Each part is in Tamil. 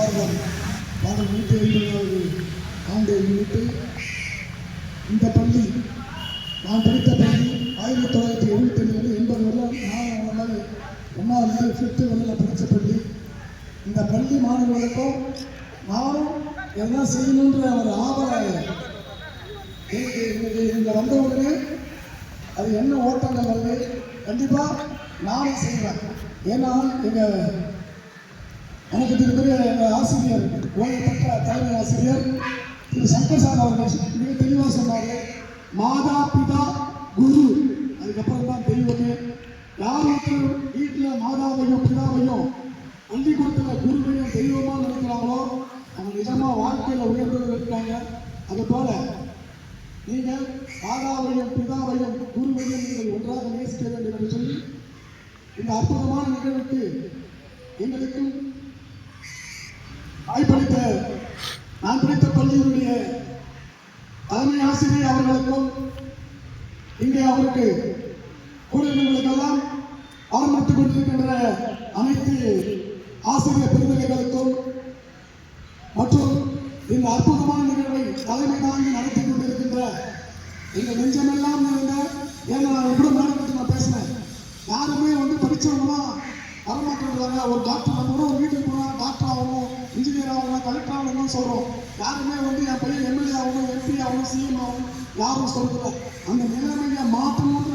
பாரதம் பாடல் 150வது ஆண்டை முன்னிட்டு இந்த பள்ளி நான் படித்த பள்ளி 1977 80 வரலாம் நான் ஒன்றாவது 5th வரல படித்த பள்ளி. இந்த பள்ளி மாணவர்களுக்கும் நானும் எல்லாம் செய்யணுன்ற ஒரு ஆவலாக இங்கே வந்தவுடனே அது என்ன ஓட்டங்கள் வருது கண்டிப்பாக நானும் செய்வேன். ஏன்னா எனக்கு திருப்பி எங்கள் ஆசிரியர் ஓய்வு பெற்ற தலைமை ஆசிரியர் திரு சங்கர் சார் அவர்கள் மிக தெளிவாக சொன்னார், மாதா பிதா குரு அதுக்கப்புறம் தான் தெய்வமே. யார் ஒருத்தர் வீட்டில் மாதாவையும் பிதாவையும் பள்ளிக்கூடத்தில் குருவையும் தெய்வமாக நினைக்கிறாங்களோ அவங்க நிஜமாக வாழ்க்கையில் உயர்ந்தது இருக்காங்க. அதுபோல நீங்கள் மாதாவையும் பிதாவையும் குருவையும் நீங்கள் ஒன்றாக நேசிக்க வேண்டும் என்று சொல்லி இந்த அற்புதமான நிகழ்வுக்கு எங்களுக்கும் வாய்ப்பளித்த நான் படித்த பள்ளியினுடைய தலைமை ஆசிரியர் அவர்களுக்கும் இங்கே அவருக்கு கூடுதல்களுக்கெல்லாம் ஆரம்பித்துக் கொண்டிருக்கின்ற அனைத்து ஆசிரியர் பெருந்தகைகளுக்கும் மற்றும் இந்த அற்புதமான நிகழ்வை தலைமை தாங்கி நடத்தி கொண்டிருக்கின்ற எங்கள் நெஞ்சமெல்லாம் நிறைந்த ஏன்னா நான் எப்படி மேடம் நான் பேசினேன், யாருமே படித்தவங்களாம் வரமாட்டேங்கிறாங்க. ஒரு டாக்டர் நம்ம கூட ஒரு வீட்டுக்கு போனால் டாக்டர் ஆகணும், இன்ஜினியர் ஆகணும், கலெக்டர் ஆகணும்னு சொல்கிறோம். யாருமே என் பையன் எம்எல்ஏ ஆகணும், எம்பி ஆகணும், சிஎம் ஆகணும் யாரும் சொல்கிறதில்ல. அந்த நிலைமையை மாற்றணுன்ற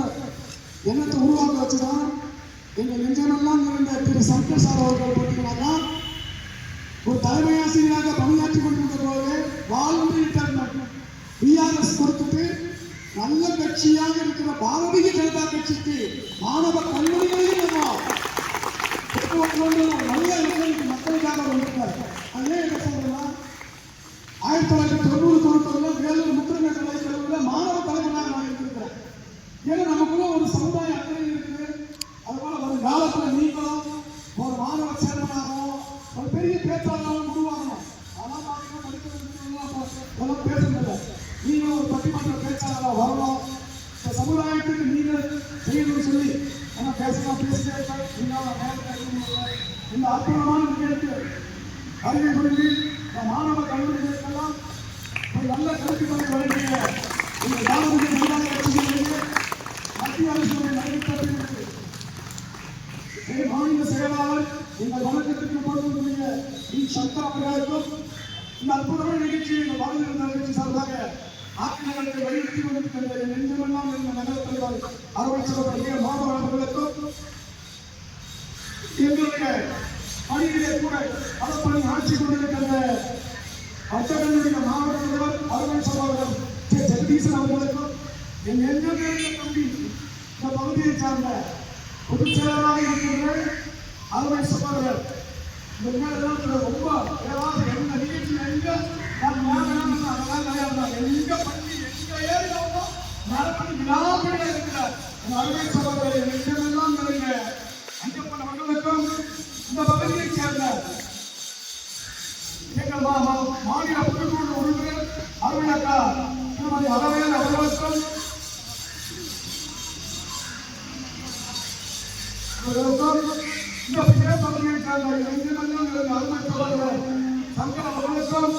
எண்ணத்தை உருவாக்க வச்சு தான் எங்கள் நெஞ்சமெல்லாம் நிறைந்த திரு சங்கர் சார் அவர்கள் பார்த்தீங்கன்னாக்கா ஒரு தலைமை ஆசிரியராக பணியாற்றி கொண்டிருந்த போது வாழ்ந்து பிஆர்எஸ் கொடுத்துட்டு நல்ல கட்சியாக இருக்கிற பாரதிய ஜனதா கட்சிக்கு மாணவ கல்லூரிகளையும் நல்ல மக்களுக்காக வந்திருக்காரு. அதே என்ன சொல்றேன்னா 1990 வேலூர் முத்திரமை கலைக்கல்லூரியில் மாணவ தலைவராக நான் இருந்திருக்கிறேன். ஏன்னா நமக்குள்ள ஒரு சமுதாய அக்கறை இருக்குது. அதுபோல ஒரு காலத்தில் நீங்களும் ஒரு மாணவ சேர்மனாகவும் ஒரு பெரிய பேச்சாளர்களும் உருவாகணும். அதெல்லாம் பார்த்தீங்கன்னா படிக்கிறதுலாம் பேசுறதில்லை. நீங்கள் ஒரு பட்டிமன்ற பேச்சாளராக வரணும். இந்த சமுதாயத்துக்கு நீங்கள் செய்யணும்னு சொல்லி ஆனால் பேசலாம் பேசிட்டே இந்த அற்புதமான நிகழ்ச்சி அறிவை புரிந்து இந்த மாணவ கல்லூரிகளுக்கெல்லாம் ஒரு நல்ல கருத்துக்களை வழங்கிய இந்த பாரதிய ஜனதா கட்சியிலேயே மத்திய அரசுடைய நடைபெற்றது மாநில செயலாளர் எங்கள் வணக்கத்திற்கு பொருந்தக்கூடிய சங்கர் அவர்களுக்கும் இந்த அற்புதமான நிகழ்ச்சியை இந்த பாரதிய ஜனதா கட்சி சார்பாக ஆக்கிரமிப்பை வலியுறுத்தி கொண்டிருக்கின்ற நெஞ்சமெல்லாம் இருந்த நகர தலைவர் அறுவை சகோதரர் மாணவர் அவர்களுக்கும் எங்களுடைய பணியிலே கூட பலப்பணி ஆட்சி கொண்டிருக்கின்ற அட்டகனுடைய மாவட்ட தலைவர் அறுவை சகோதரர் ஜெகதீசன் அவர்களுக்கும் என் நெஞ்சமே தம்பி இந்த பகுதியை சார்ந்த பொதுச் செயலராக இருக்கின்ற அறுவை சகோதரர் ரொம்ப எந்த நிகழ்ச்சி எங்க அதெல்லாம் கிடையாது. எங்க பண்ணி எங்க ஏரியாவோ நடப்பணி விழாப்படியா இருக்கிறார் அறுவை சகோதரர் நெஞ்சமெல்லாம் நிறைந்த அஞ்சப்பன் அவர்களுக்கும் இந்த பகுதியை சேர்ந்த எங்கள் மாநில பொதுக்குழு உறுப்பினர் அருமையக்கா திருமதி அகவேல் அவர்களுக்கும் இந்த பகுதியை சேர்ந்த நெஞ்சமெல்லாம் நிறைந்த அருமை சகோதரர் சங்கர் அவர்களுக்கும்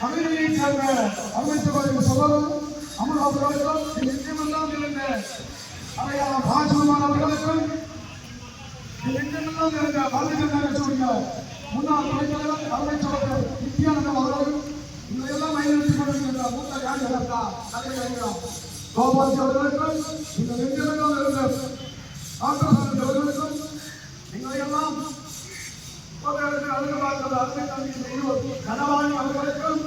பகுதியை சேர்ந்த அருமை சகோதரர் சகோதரர் அமர் அவர்களுக்கும் நெஞ்சமெல்லாம் நிறைந்த அவையாளர் ராஜகுமார் அவர்களுக்கும் நெஞ்சமெல்லாம் நிறைந்த பாரதிய ஜனதா கட்சியுடைய முன்னாள் துணைத் தலைவர் அருமை சகோதரர் நித்யானந்தம் அவர்கள் இதையெல்லாம் வழிநடத்திக் கொண்டிருக்கின்ற மூத்த காரியகர்த்தா தலைவர் கோபால் அவர்களுக்கும் இந்த நெஞ்சமெல்லாம் நிறைந்த ஆந்திரசாமி அவர்களுக்கும் எங்களையெல்லாம் அழுகவார்கள் அருமை தம்பி கனவாணி அவர்களுக்கும்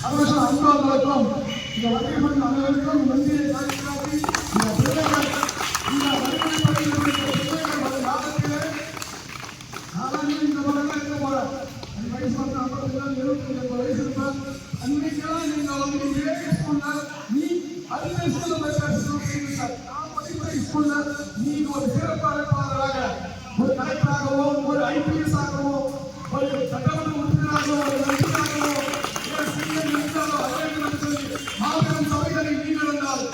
அவர்களுக்கும் அன்பர்களுக்கும் இந்த வகைகள் அனைவருக்கும் நன்றியை காட்டி இந்த பிள்ளைகள் இந்த காலத்திலே நாளாக இந்த மகன் இருக்க போறேன். அந்த வயசு வந்து 50 வயசு இருப்பேன். அன்னைக்கெல்லாம் நீங்க இதே ஸ்கூல்ல நீ அடுத்த ஸ்கூல்ல பேசுறேன். நான் படிக்கிற ஸ்கூல்ல நீங்க ஒரு சிறப்பு அழைப்பாளராக ஒரு கலெக்டராகவோ ஒரு ஐபிஎஸ் ஆகவோ ஒரு சட்டமன்ற உறுப்பினராகவோ ஒரு மாபெரும் சபைகளை நீங்கள் இருந்தால்